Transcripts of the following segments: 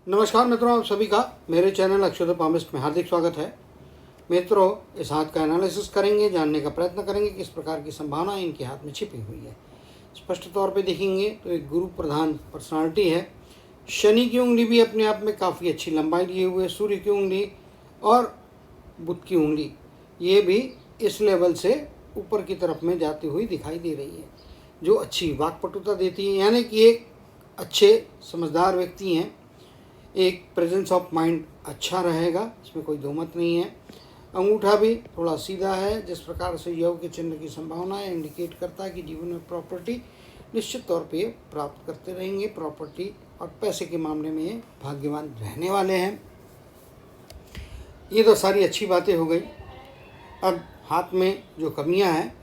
नमस्कार मित्रों, आप सभी का मेरे चैनल अक्षर पामिस्ट में हार्दिक स्वागत है। मित्रों, इस हाथ का एनालिसिस करेंगे, जानने का प्रयत्न करेंगे किस प्रकार की संभावना इनके हाथ में छिपी हुई है। स्पष्ट तौर पे देखेंगे तो एक गुरु प्रधान पर्सनालिटी है। शनि की उंगली भी अपने आप में काफ़ी अच्छी लंबाई लिए हुए, सूर्य की उंगली और बुध की उंगली ये भी इस लेवल से ऊपर की तरफ में जाती हुई दिखाई दे रही है, जो अच्छी वाक्पटुता देती है। यानी कि एक अच्छे समझदार व्यक्ति हैं, एक प्रेजेंस ऑफ माइंड अच्छा रहेगा, इसमें कोई दो मत नहीं है। अंगूठा भी थोड़ा सीधा है, जिस प्रकार से योग के चिन्ह की संभावना है, इंडिकेट करता है कि जीवन में प्रॉपर्टी निश्चित तौर पे प्राप्त करते रहेंगे। प्रॉपर्टी और पैसे के मामले में ये भाग्यवान रहने वाले हैं। ये तो सारी अच्छी बातें हो गई। अब हाथ में जो कमियां हैं,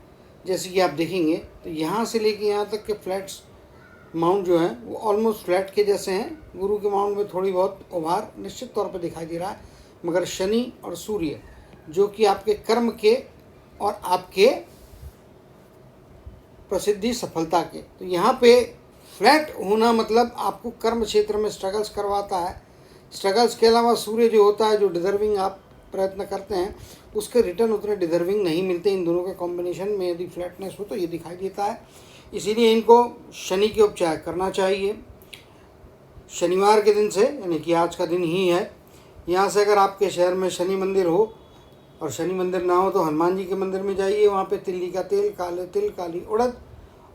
जैसे कि आप देखेंगे तो यहाँ से लेके यहाँ तक के फ्लैट्स माउंट जो है वो ऑलमोस्ट फ्लैट के जैसे हैं। गुरु के माउंट में थोड़ी बहुत उभार निश्चित तौर पर दिखाई दे रहा है, मगर शनि और सूर्य जो कि आपके कर्म के और आपके प्रसिद्धि सफलता के, तो यहाँ पे फ्लैट होना मतलब आपको कर्म क्षेत्र में स्ट्रगल्स करवाता है। स्ट्रगल्स के अलावा सूर्य जो होता है, जो डिजर्विंग आप प्रयत्न करते हैं, उसके रिटर्न उतने डिजर्विंग नहीं मिलते। इन दोनों के कॉम्बिनेशन में यदि फ्लैटनेस हो तो ये दिखाई देता है। इसीलिए इनको शनि के उपचार करना चाहिए। शनिवार के दिन से, यानी कि आज का दिन ही है, यहाँ से अगर आपके शहर में शनि मंदिर हो और शनि मंदिर ना हो तो हनुमान जी के मंदिर में जाइए। वहाँ पे तिल्ली का तेल, काले तिल, काली उड़द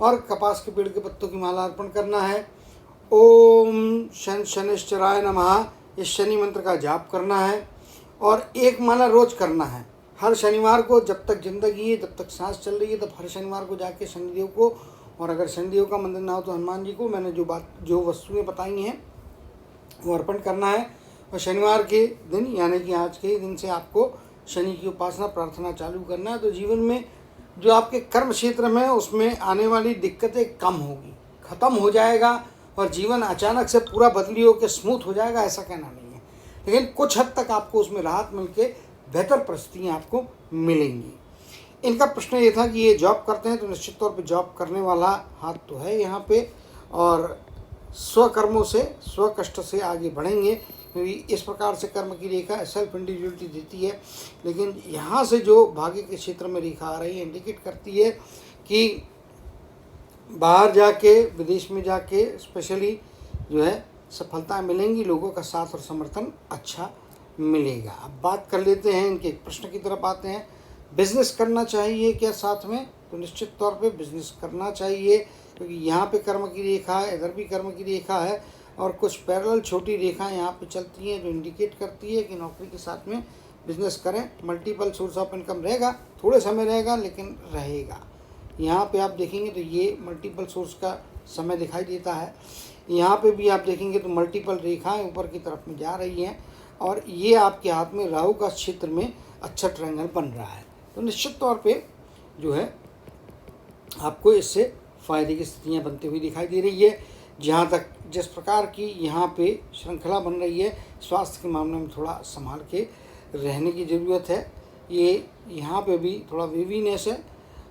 और कपास के पेड़ के पत्तों की माला अर्पण करना है। ओम शनिश्चराय नमः, इस शनि मंत्र का जाप करना है और एक माला रोज करना है। हर शनिवार को, जब तक जिंदगी है, जब तक सांस चल रही है, तब हर शनिवार को जाके शनिदेव को, और अगर शनिदेव का मंदिर ना हो तो हनुमान जी को, मैंने जो वस्तुएं बताई हैं वो अर्पण करना है। और शनिवार के दिन, यानी कि आज के दिन से आपको शनि की उपासना प्रार्थना चालू करना है। तो जीवन में जो आपके कर्म क्षेत्र में उसमें आने वाली दिक्कतें कम होगी, ख़त्म हो जाएगा और जीवन अचानक से पूरा बदली होकर स्मूथ हो जाएगा, ऐसा कहना नहीं है, लेकिन कुछ हद तक आपको उसमें राहत मिलके बेहतर परिस्थितियाँ आपको मिलेंगी। इनका प्रश्न ये था कि ये जॉब करते हैं तो निश्चित तौर पे जॉब करने वाला हाथ तो है यहाँ पे, और स्वकर्मों से, स्व कष्ट से आगे बढ़ेंगे, क्योंकि इस प्रकार से कर्म की रेखा सेल्फ इंडिविजुअलिटी देती है। लेकिन यहाँ से जो भाग्य के क्षेत्र में रेखा आ रही है, इंडिकेट करती है कि बाहर जाके, विदेश में जाके स्पेशली जो है सफलता मिलेंगी, लोगों का साथ और समर्थन अच्छा मिलेगा। अब बात कर लेते हैं इनके प्रश्न की तरफ आते हैं। बिजनेस करना चाहिए क्या साथ में? तो निश्चित तौर पे बिजनेस करना चाहिए, क्योंकि यहाँ पे कर्म की रेखा है, इधर भी कर्म की रेखा है, और कुछ पैरेलल छोटी रेखाएं यहाँ पे चलती हैं जो इंडिकेट करती है कि नौकरी के साथ में बिजनेस करें। मल्टीपल सोर्स ऑफ इनकम रहेगा, थोड़े समय रहेगा लेकिन रहेगा। यहाँ पे आप देखेंगे तो ये मल्टीपल सोर्स का समय दिखाई देता है। यहाँ पे भी आप देखेंगे तो मल्टीपल रेखाएँ ऊपर की तरफ में जा रही हैं, और ये आपके हाथ में राहु का क्षेत्र में अच्छा ट्रायंगल बन रहा है। तो निश्चित तौर पे जो है आपको इससे फ़ायदे की स्थितियाँ बनती हुई दिखाई दे रही है। जहाँ तक जिस प्रकार की यहाँ पे श्रृंखला बन रही है, स्वास्थ्य के मामले में थोड़ा संभाल के रहने की ज़रूरत है। ये यहाँ पे भी थोड़ा वीवीनेस है,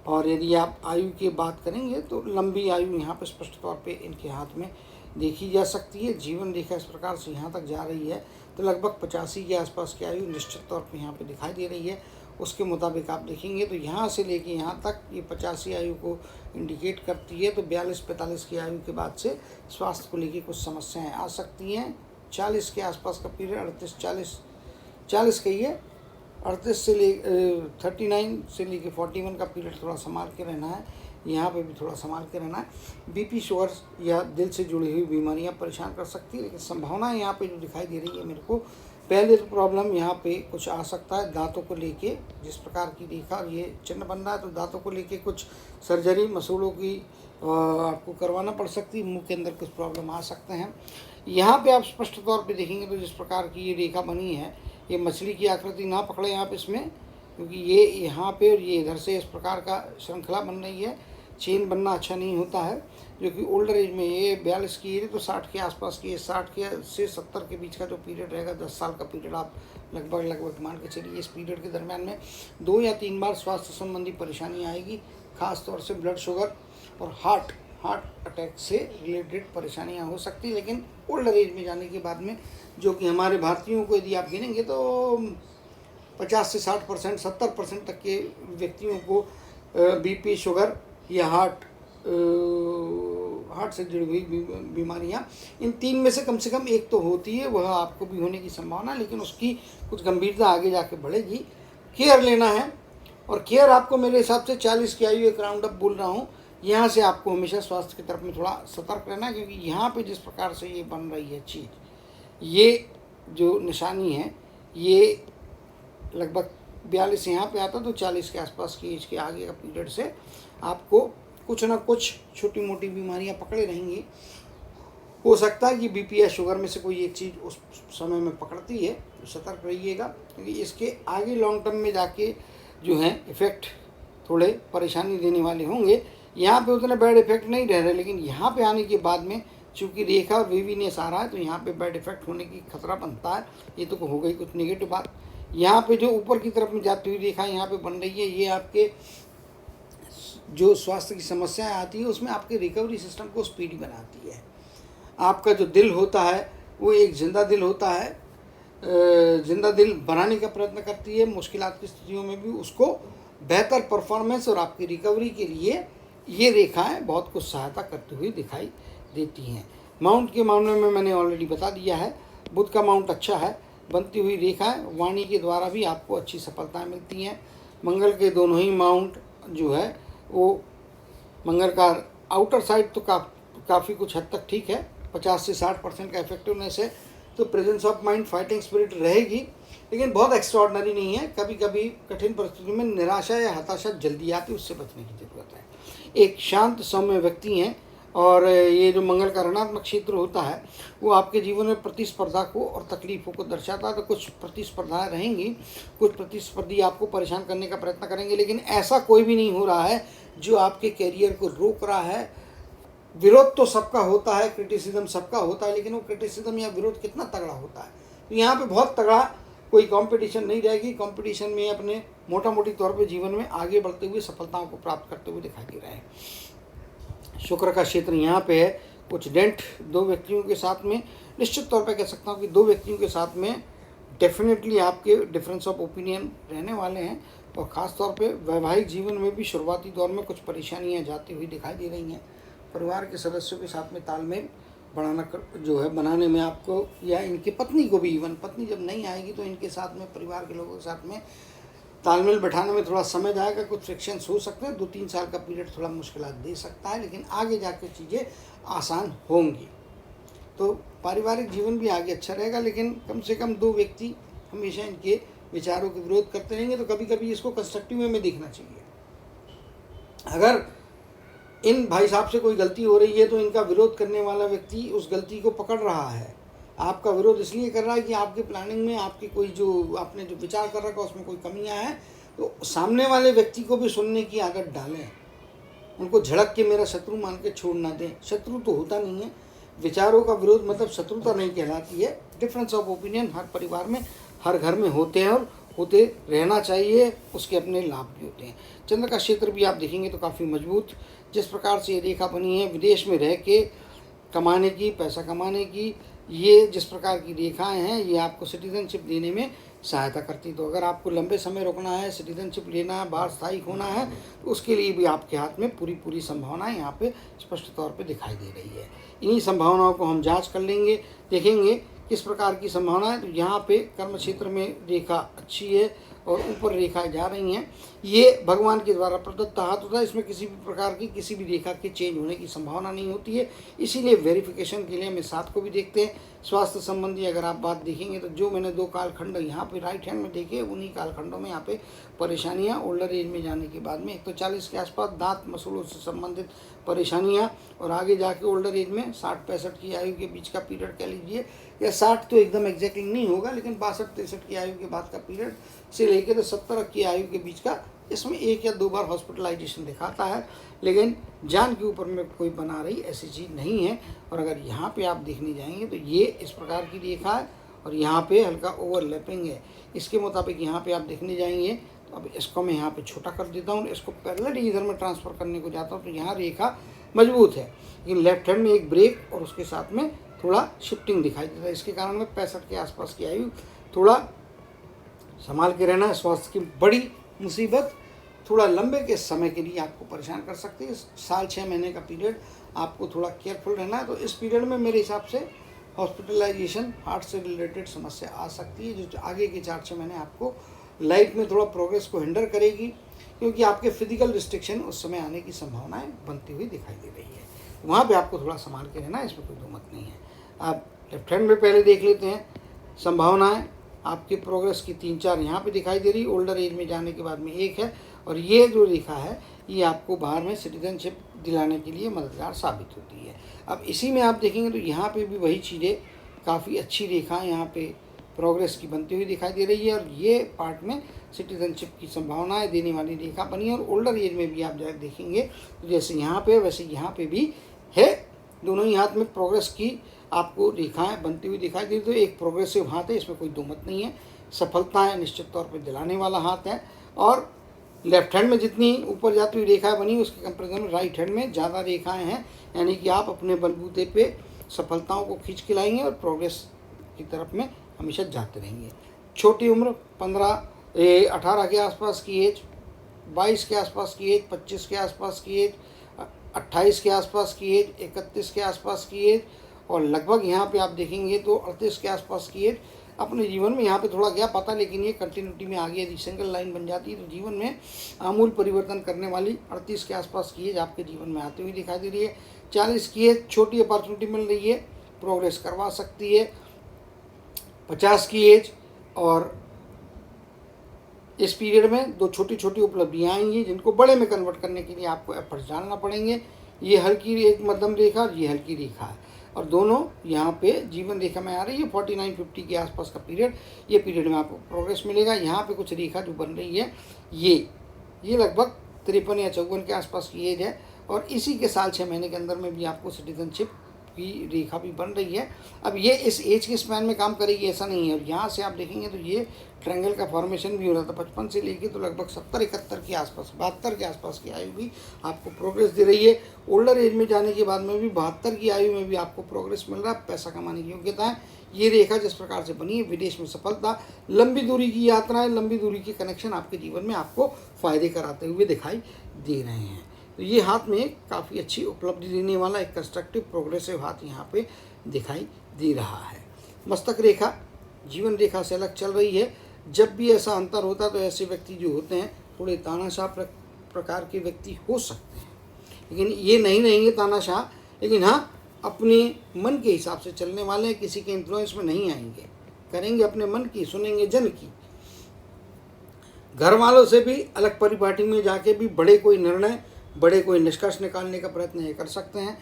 और यदि आप आयु की बात करेंगे तो लंबी आयु यहाँ पे स्पष्ट तौर पे इनके हाथ में देखी जा सकती है। जीवन रेखा इस प्रकार से यहाँ तक जा रही है तो लगभग 85 के आसपास की आयु निश्चित तौर पे यहाँ पे दिखाई दे रही है। उसके मुताबिक आप देखेंगे तो यहाँ से लेके यहाँ तक ये 85 आयु को इंडिकेट करती है। तो 42-45 की आयु के बाद से स्वास्थ्य को लेके कुछ समस्याएं आ सकती हैं। 40 के आसपास का पीरियड, 38-40 कहिए, 38 से ले 39 से लेके 41 का पीरियड थोड़ा संभाल के रहना है। यहाँ पे भी थोड़ा संभाल के रहना है। बीपी, शुगर या दिल से जुड़ी हुई बीमारियाँ परेशान कर सकती है, लेकिन संभावना यहाँ पे जो दिखाई दे रही है मेरे को, पहले तो प्रॉब्लम यहाँ पे कुछ आ सकता है दांतों को लेके। जिस प्रकार की रेखा ये चिन्ह बन रहा है, तो दांतों को लेके कुछ सर्जरी, मसूड़ों की आपको करवाना पड़ सकती है। मुंह के अंदर कुछ प्रॉब्लम आ सकते हैं। यहाँ पे आप स्पष्ट तौर पे देखेंगे तो जिस प्रकार की ये रेखा बनी है, ये मछली की आकृति ना पकड़े आप इसमें, क्योंकि ये यहाँ पे और ये इधर से इस प्रकार का श्रृंखला बन रही है। चेन बनना अच्छा नहीं होता है, जो कि ओल्डर एज में, ये 42 की एज है तो 60 के आसपास की, 60 के से 70 के बीच का जो पीरियड रहेगा, 10 साल का पीरियड आप लगभग मान के चलिए। इस पीरियड के दरमियान में 2 या 3 बार स्वास्थ्य संबंधी परेशानी आएगी, खास तौर से ब्लड शुगर और हार्ट हार्ट अटैक से रिलेटेड परेशानियां हो सकती है, लेकिन ओल्डर एज में जाने के बाद में, जो कि हमारे भारतीयों को यदि आप गिनेंगे तो 50 से 60%, 70% तक के व्यक्तियों को बीपी, शुगर या हार्ट से जुड़ी हुई बीमारियां, इन 3 में से कम एक तो होती है, वह आपको भी होने की संभावना, लेकिन उसकी कुछ गंभीरता आगे जाके बढ़ेगी। केयर लेना है, और केयर आपको मेरे हिसाब से 40 की आयु एक राउंड अप बोल रहा हूँ, यहाँ से आपको हमेशा स्वास्थ्य की तरफ में थोड़ा सतर्क रहना है, क्योंकि यहाँ पे जिस प्रकार से ये बन रही है चीज़, ये जो निशानी है, ये लगभग 42 यहाँ पे आता, तो 40 के आसपास की एज के आगे का पीरियड से आपको कुछ ना कुछ छोटी मोटी बीमारियाँ पकड़े रहेंगी। हो सकता है कि बीपी या शुगर में से कोई एक चीज़ उस समय में पकड़ती है, तो सतर्क रहिएगा, क्योंकि इसके आगे लॉन्ग टर्म में जाके जो है इफ़ेक्ट थोड़े परेशानी देने वाले होंगे। यहाँ पे उतने बैड इफेक्ट नहीं रह रहे, लेकिन यहाँ पे आने के बाद में चूँकि रेखा और वेवीनेस आ रहा है, तो यहाँ पे बैड इफेक्ट होने की खतरा बनता है। ये तो हो गई कुछ नेगेटिव बात। यहाँ पे जो ऊपर की तरफ में जाती हुई रेखा यहाँ पे बन रही है, ये आपके जो स्वास्थ्य की समस्याएं आती है उसमें आपके रिकवरी सिस्टम को स्पीडी बनाती है। आपका जो दिल होता है वो एक जिंदा दिल होता है, जिंदा दिल बनाने का प्रयत्न करती है मुश्किलात की स्थितियों में भी, उसको बेहतर परफॉर्मेंस और आपकी रिकवरी के लिए ये रेखाएं बहुत कुछ सहायता करती हुई दिखाई देती हैं। माउंट के मामले में मैंने ऑलरेडी बता दिया है, बुध का माउंट अच्छा है, बनती हुई रेखाएं वाणी के द्वारा भी आपको अच्छी सफलताएं मिलती हैं। मंगल के दोनों ही माउंट जो है वो, मंगल का आउटर साइड तो काफ़ी कुछ हद तक ठीक है, 50 से 60% का इफेक्टिवनेस है, तो presence of mind, fighting spirit रहेगी, लेकिन बहुत एक्स्ट्रॉर्डनरी नहीं है। कभी कभी कठिन परिस्थितियों में निराशा या हताशा जल्दी आती है, उससे बचने की जरूरत है। एक शांत सौम्य व्यक्ति हैं, और ये जो मंगल का ऋणात्मक क्षेत्र होता है वो आपके जीवन में प्रतिस्पर्धा को और तकलीफ़ों को दर्शाता है। तो कुछ प्रतिस्पर्धाएं रहेंगी, कुछ प्रतिस्पर्धी आपको परेशान करने का प्रयत्न करेंगे, लेकिन ऐसा कोई भी नहीं हो रहा है जो आपके कैरियर को रोक रहा है। विरोध तो सबका होता है, क्रिटिसिज्म सबका होता है, लेकिन वो क्रिटिसिज्म या विरोध कितना तगड़ा होता है, तो यहाँ पे बहुत तगड़ा कोई कंपटीशन नहीं रहेगी। कंपटीशन में अपने मोटा मोटी तौर पे जीवन में आगे बढ़ते हुए सफलताओं को प्राप्त करते हुए दिखाई दे रहे हैं। शुक्र का क्षेत्र यहाँ पे है, कुछ डेंट 2 व्यक्तियों के साथ में, निश्चित तौर पे कह सकता हूँ कि 2 व्यक्तियों के साथ में डेफिनेटली आपके डिफरेंस ऑफ ओपिनियन रहने वाले हैं, और ख़ास तौर पे वैवाहिक जीवन में भी शुरुआती दौर में कुछ परेशानियाँ जाती हुई दिखाई दे रही हैं। परिवार के सदस्यों के साथ में तालमेल बनाने में आपको, या इनकी पत्नी को भी, इवन पत्नी जब नहीं आएगी तो इनके साथ में, परिवार के लोगों के साथ में तालमेल बैठाने में थोड़ा समय जाएगा, कुछ फ्रिक्शंस हो सकते हैं, 2-3 साल का पीरियड थोड़ा मुश्किलात दे सकता है, लेकिन आगे जाकर चीज़ें आसान होंगी। तो पारिवारिक जीवन भी आगे अच्छा रहेगा, लेकिन कम से कम 2 व्यक्ति हमेशा इनके विचारों के विरोध करते रहेंगे, तो कभी कभी इसको कंस्ट्रक्टिव वे में देखना चाहिए। अगर इन भाई साहब से कोई गलती हो रही है तो इनका विरोध करने वाला व्यक्ति उस गलती को पकड़ रहा है। आपका विरोध इसलिए कर रहा है कि आपकी प्लानिंग में आपकी कोई जो आपने जो विचार कर रखा उसमें कोई कमियां हैं, तो सामने वाले व्यक्ति को भी सुनने की आदत डालें, उनको झड़क के मेरा शत्रु मान के छोड़ ना दें। शत्रु तो होता नहीं है, विचारों का विरोध मतलब शत्रुता नहीं कहलाती है। डिफरेंस ऑफ ओपिनियन हर परिवार में, हर घर में होते हैं, और होते रहना चाहिए, उसके अपने लाभ भी होते हैं। चंद्र का क्षेत्र भी आप देखेंगे तो काफ़ी मजबूत, जिस प्रकार से ये रेखा बनी है विदेश में रह के कमाने की, पैसा कमाने की, ये जिस प्रकार की रेखाएं हैं, ये आपको सिटीजनशिप देने में सहायता करती। तो अगर आपको लंबे समय रुकना है, सिटीजनशिप लेना है, बाहर स्थायी होना है, तो उसके लिए भी आपके हाथ में पूरी संभावनाएं यहाँ पे स्पष्ट तौर पे दिखाई दे रही है। इन्हीं संभावनाओं को हम जांच कर लेंगे, देखेंगे किस प्रकार की संभावना है। तो यहाँ पे कर्म क्षेत्र में रेखा अच्छी है और ऊपर रेखाएं जा रही हैं, ये भगवान के द्वारा प्रदत्त हाथ होता है, इसमें किसी भी प्रकार की किसी भी रेखा के चेंज होने की संभावना नहीं होती है। इसीलिए वेरिफिकेशन के लिए हम इस 7 को भी देखते हैं। स्वास्थ्य संबंधी अगर आप बात देखेंगे तो जो मैंने 2 कालखंड यहाँ पे राइट हैंड में देखे, उन्हीं कालखंडों में यहाँ पे परेशानियाँ ओल्डर एज में जाने के बाद में, एक तो 40 के आसपास दांत मसूड़ों से संबंधित परेशानियाँ, और आगे जाके ओल्डर एज में 60-65 की आयु के बीच का पीरियड कह लीजिए, या 60 तो एकदम एग्जैक्टली नहीं होगा, लेकिन 62-63 की आयु के बाद का पीरियड से लेकर तो 70 की आयु के बीच का, इसमें 1 या 2 बार हॉस्पिटलाइजेशन दिखाता है, लेकिन जान के ऊपर में कोई बना रही ऐसी चीज़ नहीं है। और अगर यहाँ पे आप देखने जाएंगे तो ये इस प्रकार की रेखा है, और यहाँ पे हल्का ओवरलैपिंग है। इसके मुताबिक यहाँ पे आप देखने जाएंगे तो अब इसको मैं यहाँ पे छोटा कर देता हूँ, इसको पैरेलल इधर में ट्रांसफ़र करने को जाता हूँ, तो यहाँ रेखा मजबूत है। लेकिन लेफ्ट हैंड में एक ब्रेक और उसके साथ में थोड़ा शिफ्टिंग दिखाई देता है। इसके कारण में 65 के आसपास की आयु थोड़ा संभाल के रहना है। स्वास्थ्य की बड़ी मुसीबत थोड़ा लंबे के समय के लिए आपको परेशान कर सकती है। साल 6 महीने का पीरियड आपको थोड़ा केयरफुल रहना है। तो इस पीरियड में मेरे हिसाब से हॉस्पिटलाइजेशन, हार्ट से रिलेटेड समस्या आ सकती है, जो आगे के 4-6 महीने आपको लाइफ में थोड़ा प्रोग्रेस को हिंडर करेगी, क्योंकि आपके फिजिकल रिस्ट्रिक्शन उस समय आने की संभावनाएं बनती हुई दिखाई दे रही है। वहाँ पे आपको थोड़ा संभाल के रहना है, इसमें कोई दो मत नहीं है। आप लेफ्ट हैंड में पहले देख लेते हैं संभावनाएं आपकी प्रोग्रेस की 3-4 यहाँ पे दिखाई दे रही। ओल्डर एज में जाने के बाद में 1 है, और ये जो रेखा है ये आपको बाहर में सिटीजनशिप दिलाने के लिए मददगार साबित होती है। अब इसी में आप देखेंगे तो यहाँ पे भी वही चीज़ें, काफ़ी अच्छी रेखाएं यहाँ पे प्रोग्रेस की बनती हुई दिखाई दे रही है, और ये पार्ट में सिटीजनशिप की संभावनाएं देने वाली रेखा बनी है। और ओल्डर एज में भी आप देखेंगे तो जैसे यहाँ पे वैसे यहाँ पे भी है, दोनों ही हाथ में प्रोग्रेस की आपको रेखाएं बनती हुई दिखाई दे। तो एक प्रोग्रेसिव हाथ है, इसमें कोई दो मत नहीं है। सफलताएं निश्चित तौर पर दिलाने वाला हाथ है, और लेफ्ट हैंड में जितनी ऊपर जाती हुई रेखाएं बनी उसके कंपेरिजन में राइट हैंड में ज़्यादा रेखाएं हैं, यानी कि आप अपने बलबूते पे सफलताओं को खींच के लाएंगे और प्रोग्रेस की तरफ में हमेशा जाते रहेंगे। छोटी उम्र 18 के आसपास की एज, 22 के आसपास की एज, 25 के आसपास की एज, 28 के आसपास की एज, 31 के आसपास की एज, और लगभग यहाँ पे आप देखेंगे तो 38 के आसपास की एज। अपने जीवन में यहाँ पे थोड़ा गया पता, लेकिन ये कंटिन्यूटी में आगे यदि सिंगल लाइन बन जाती है तो जीवन में आमूल परिवर्तन करने वाली 38 के आसपास की एज आपके जीवन में आती हुई दिखाई दे रही है। 40 की एज छोटी अपॉर्चुनिटी मिल रही है, प्रोग्रेस करवा सकती है। 50 की एज, और इस पीरियड में 2 छोटी छोटी उपलब्धियाँ आएंगी जिनको बड़े में कन्वर्ट करने के लिए आपको एफर्ट्स डालना पड़ेंगे। ये हल्की एक मध्यम रेखा और ये हल्की रेखा है, और दोनों यहाँ पे जीवन रेखा में आ रही है। 49-50 के आसपास का पीरियड, ये पीरियड में आपको प्रोग्रेस मिलेगा। यहाँ पे कुछ रेखा जो बन रही है ये लगभग 53 या 54 के आसपास की एज है, और इसी के साल 6 महीने के अंदर में भी आपको सिटीजनशिप की रेखा भी बन रही है। अब ये इस एज के स्पैन में काम करेगी ऐसा नहीं है, और यहाँ से आप देखेंगे तो ये ट्रायंगल का फॉर्मेशन भी हो रहा था 55 से लेके तो लगभग 70-71 के आसपास, 72 के आसपास की आयु भी आपको प्रोग्रेस दे रही है। ओल्डर एज में जाने के बाद में भी 72 की आयु में भी आपको प्रोग्रेस मिल रहा है। पैसा कमाने की योग्यता है। ये रेखा जिस प्रकार से बनी है, विदेश में सफलता, लंबी दूरी की यात्राएं, लंबी दूरी के कनेक्शन आपके जीवन में आपको फायदे कराते हुए दिखाई दे रहे हैं। तो ये हाथ में काफ़ी अच्छी उपलब्धि देने वाला एक कंस्ट्रक्टिव प्रोग्रेसिव हाथ यहाँ पे दिखाई दे रहा है। मस्तक रेखा जीवन रेखा से अलग चल रही है। जब भी ऐसा अंतर होता है तो ऐसे व्यक्ति जो होते हैं थोड़े तानाशाह प्रकार के व्यक्ति हो सकते हैं, लेकिन ये नहीं रहेंगे तानाशाह, लेकिन हाँ अपने मन के हिसाब से चलने वाले हैं, किसी के इन्फ्लुएंस में नहीं आएंगे, करेंगे अपने मन की, सुनेंगे जन की। घर वालों से भी अलग परिपाटी में जाके भी बड़े कोई निर्णय, बड़े कोई निष्कर्ष निकालने का प्रयत्न ये कर सकते हैं।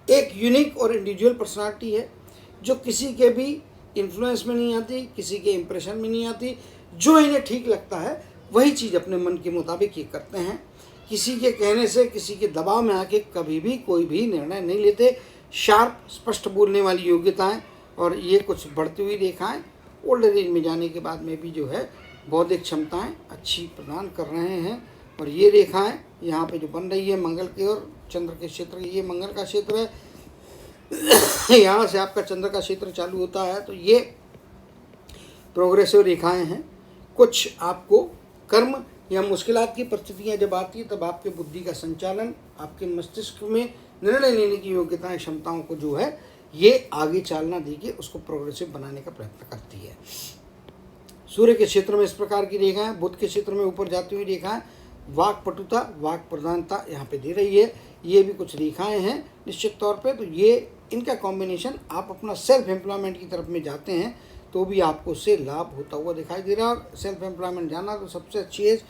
एक यूनिक और इंडिविजुअल पर्सनालिटी है जो किसी के भी इन्फ्लुएंस में नहीं आती, किसी के इम्प्रेशन में नहीं आती। जो इन्हें ठीक लगता है वही चीज़ अपने मन के मुताबिक ये करते हैं। किसी के कहने से, किसी के दबाव में आके कभी भी कोई भी निर्णय नहीं लेते। शार्प, स्पष्ट बोलने वाली योग्यताएं और ये कुछ बढ़ती हुई रेखाएं ओल्डर एज में जाने के बाद में भी जो है बौद्धिक क्षमताएं अच्छी प्रदान कर रहे हैं। और ये रेखाएं यहाँ पे जो बन रही है मंगल के और चंद्र के क्षेत्र, ये मंगल का क्षेत्र है, यहाँ से आपका चंद्र का क्षेत्र चालू होता है। तो ये प्रोग्रेसिव रेखाएं हैं। कुछ आपको कर्म या मुश्किलात की परिस्थितियाँ जब आती है तब आपके बुद्धि का संचालन, आपके मस्तिष्क में निर्णय लेने की योग्यताएं, क्षमताओं को जो है ये आगे चालना देके उसको प्रोग्रेसिव बनाने का प्रयत्न करती है। सूर्य के क्षेत्र में इस प्रकार की रेखाएं, बुध के क्षेत्र में ऊपर जाती हुई रेखाएं, वाक पटुता, वाक प्रधानता यहाँ पे दे रही है। ये भी कुछ रेखाएं हैं निश्चित तौर पे। तो ये इनका कॉम्बिनेशन, आप अपना सेल्फ एम्प्लॉयमेंट की तरफ में जाते हैं तो भी आपको उससे लाभ होता हुआ दिखाई दे रहा है। और सेल्फ एम्प्लॉयमेंट जाना तो सबसे अच्छी एज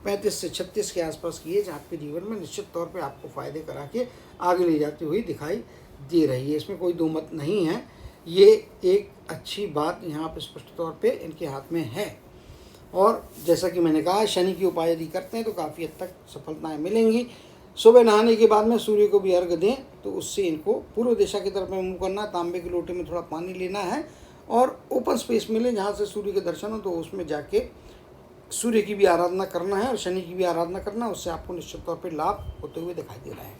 35 से 36 के आसपास की एज आपके जीवन में निश्चित तौर पे आपको फ़ायदे करा के आगे ले जाती हुई दिखाई दे रही है। इसमें कोई दो मत नहीं है। ये एक अच्छी बात यहाँ पे स्पष्ट तौर पे इनके हाथ में है। और जैसा कि मैंने कहा, शनि की उपाय यदि करते हैं तो काफ़ी हद तक सफलताएँ मिलेंगी। सुबह नहाने के बाद में सूर्य को भी अर्घ दें तो उससे इनको पूर्व दिशा की तरफ में मुँह करना, तांबे के लोटे में थोड़ा पानी लेना है और ओपन स्पेस मिले जहाँ से सूर्य के दर्शन हो तो उसमें जाके सूर्य की भी आराधना करना है और शनि की भी आराधना करना है। उससे आपको निश्चित तौर पे लाभ होते हुए दिखाई दे रहा है।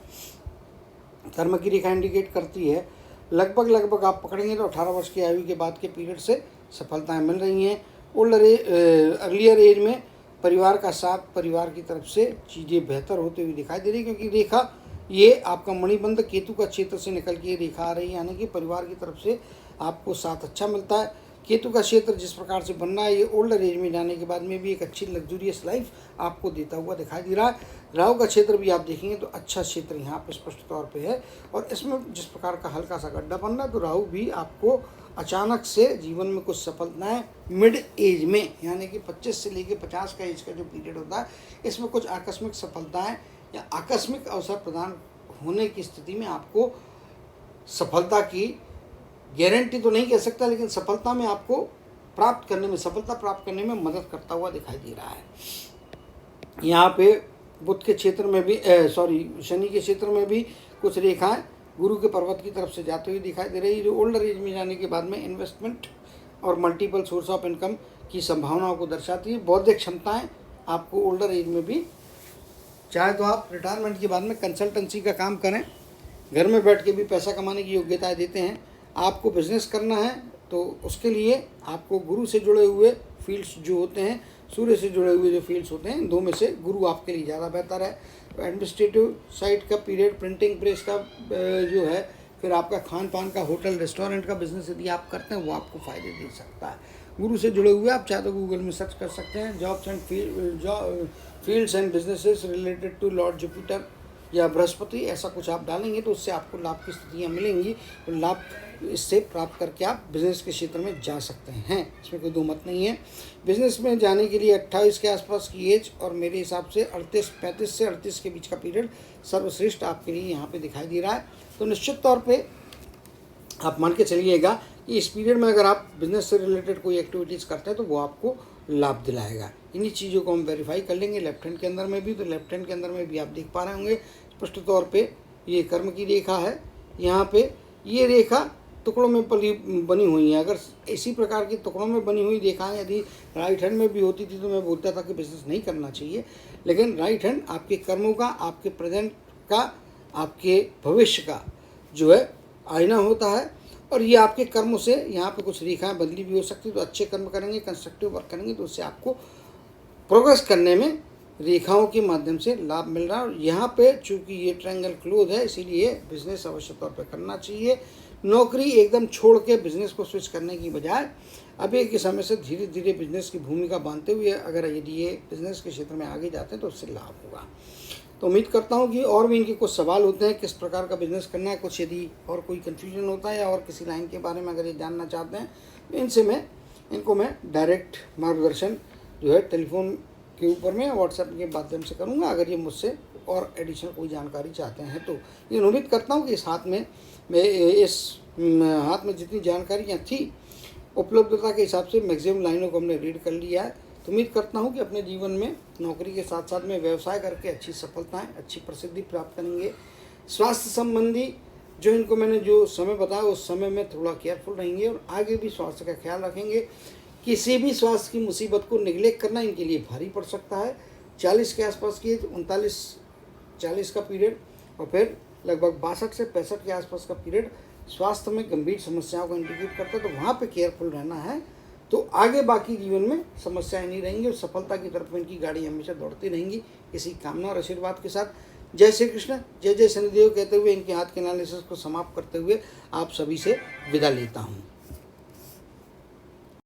कर्म की रेखा इंडिकेट करती है लगभग आप पकड़ेंगे तो 18 वर्ष की आयु के बाद के पीरियड से सफलताएं मिल रही हैं। अर्लियर एज में परिवार का साथ, परिवार की तरफ से चीज़ें बेहतर होते हुए दिखाई दे रही, क्योंकि रेखा ये आपका मणिबंध केतु का क्षेत्र से निकल के रेखा आ रही है, यानी कि परिवार की तरफ से आपको साथ अच्छा मिलता है। केतु का क्षेत्र जिस प्रकार से बनना है, ये ओल्डर एज में जाने के बाद में भी एक अच्छी लग्जूरियस लाइफ आपको देता हुआ दिखाई दे रहा है। राहु का क्षेत्र भी आप देखेंगे तो अच्छा क्षेत्र यहाँ पर स्पष्ट तौर पे है, और इसमें जिस प्रकार का हल्का सा गड्ढा बन रहा है, तो राहु भी आपको अचानक से जीवन में कुछ सफलताएं मिड एज में, यानी कि 25 से लेकर 50 का एज का जो पीरियड होता है, इसमें कुछ आकस्मिक सफलताएं या आकस्मिक अवसर प्रदान होने की स्थिति में आपको सफलता की गारंटी तो नहीं कह सकता, लेकिन सफलता में आपको सफलता प्राप्त करने में मदद करता हुआ दिखाई दे रहा है। यहाँ पे बुध के क्षेत्र में भी शनि के क्षेत्र में भी कुछ रेखाएं गुरु के पर्वत की तरफ से जाते हुए दिखाई दे रही है, जो ओल्डर एज में जाने के बाद में इन्वेस्टमेंट और मल्टीपल सोर्स ऑफ इनकम की संभावनाओं को दर्शाती है। बौद्धिक क्षमताएं आपको ओल्डर एज में भी, चाहे तो आप रिटायरमेंट के बाद में कंसल्टेंसी का काम करें, घर में बैठ के भी पैसा कमाने की योग्यताएं देते हैं। आपको बिजनेस करना है तो उसके लिए आपको गुरु से जुड़े हुए फील्ड्स जो होते हैं, सूर्य से जुड़े हुए जो फील्ड्स होते हैं, दो में से गुरु आपके लिए ज़्यादा बेहतर है। तो एडमिनिस्ट्रेटिव साइड का पीरियड, प्रिंटिंग प्रेस का जो है, फिर आपका खान पान का, होटल रेस्टोरेंट का बिजनेस यदि आप करते हैं, वो आपको फ़ायदे दे सकता है। गुरु से जुड़े हुए आप चाहे तो गूगल में सर्च कर सकते हैं, jobs and fields and businesses related to lord Jupiter या बृहस्पति, ऐसा कुछ आप डालेंगे तो उससे आपको लाभ की स्थितियाँ मिलेंगी, और लाभ इससे प्राप्त करके आप बिज़नेस के क्षेत्र में जा सकते हैं, इसमें कोई दो मत नहीं है। बिज़नेस में जाने के लिए 28 के आसपास की एज और मेरे हिसाब से 35 से 38 के बीच का पीरियड सर्वश्रेष्ठ आपके लिए यहाँ पे दिखाई दे रहा है। तो निश्चित तौर पे आप मान के चलिएगा कि इस पीरियड में अगर आप बिज़नेस से रिलेटेड कोई एक्टिविटीज़ करते हैं तो वो आपको लाभ दिलाएगा। इन्हीं चीज़ों को हम वेरीफाई कर लेंगे लेफ्ट हैंड के अंदर में भी। तो लेफ्ट हैंड के अंदर में भी आप देख पा रहे होंगे स्पष्ट तौर पे ये कर्म की रेखा है। यहाँ पे ये रेखा टुकड़ों में बनी हुई है। अगर इसी प्रकार की टुकड़ों में बनी हुई रेखाएं यदि राइट हैंड में भी होती थी तो मैं बोलता था कि बिजनेस नहीं करना चाहिए, लेकिन राइट हैंड आपके कर्मों का, आपके प्रेजेंट का, आपके भविष्य का जो है आईना होता है, और ये आपके कर्मों से यहाँ पे कुछ रेखाएं बदली भी हो सकती है। तो अच्छे कर्म करेंगे, कंस्ट्रक्टिव वर्क करेंगे तो उससे आपको प्रोग्रेस करने में रेखाओं के माध्यम से लाभ मिल रहा है। और यहाँ पे चूंकि ये ट्रायंगल क्लोज है, इसीलिए बिजनेस अवश्य तौर पर करना चाहिए। नौकरी एकदम छोड़ के बिजनेस को स्विच करने की बजाय अभी के समय से धीरे धीरे बिजनेस की भूमिका बांधते हुए अगर यदि ये बिजनेस के क्षेत्र में आगे जाते हैं तो उससे लाभ होगा। तो उम्मीद करता हूँ कि और भी इनके कुछ सवाल होते हैं, किस प्रकार का बिजनेस करना है, कुछ यदि और कोई कन्फ्यूजन होता है या और किसी लाइन के बारे में अगर ये जानना चाहते हैं तो इनको मैं डायरेक्ट मार्गदर्शन जो है टेलीफोन के ऊपर में व्हाट्सएप के माध्यम से करूँगा, अगर ये मुझसे और एडिशनल कोई जानकारी चाहते हैं तो। लेकिन उम्मीद करता हूँ कि इस हाथ में जितनी जानकारियाँ थी उपलब्धता के हिसाब से मैक्सिमम लाइनों को हमने रीड कर लिया है। तो उम्मीद करता हूँ कि अपने जीवन में नौकरी के साथ साथ में व्यवसाय करके अच्छी सफलताएं, अच्छी प्रसिद्धि प्राप्त करेंगे। स्वास्थ्य संबंधी जो इनको मैंने जो समय बताया उस समय में थोड़ा केयरफुल रहेंगे और आगे भी स्वास्थ्य का ख्याल रखेंगे। किसी भी स्वास्थ्य की मुसीबत को निगलेक्ट करना इनके लिए भारी पड़ सकता है। 40 के आसपास की 39-40 का पीरियड और फिर लगभग 62 से 65 के आसपास का पीरियड स्वास्थ्य में गंभीर समस्याओं को इंडिकेट करता है। तो वहाँ पे केयरफुल रहना है, तो आगे बाकी जीवन में समस्याएं नहीं रहेंगी और सफलता की तरफ में इनकी गाड़ी हमेशा दौड़ती रहेंगी। इसी कामना और आशीर्वाद के साथ जय श्री कृष्ण, जय जय शनिदेव कहते हुए इनके हाथ के एनालिसिस को समाप्त करते हुए आप सभी से विदा लेता हूँ।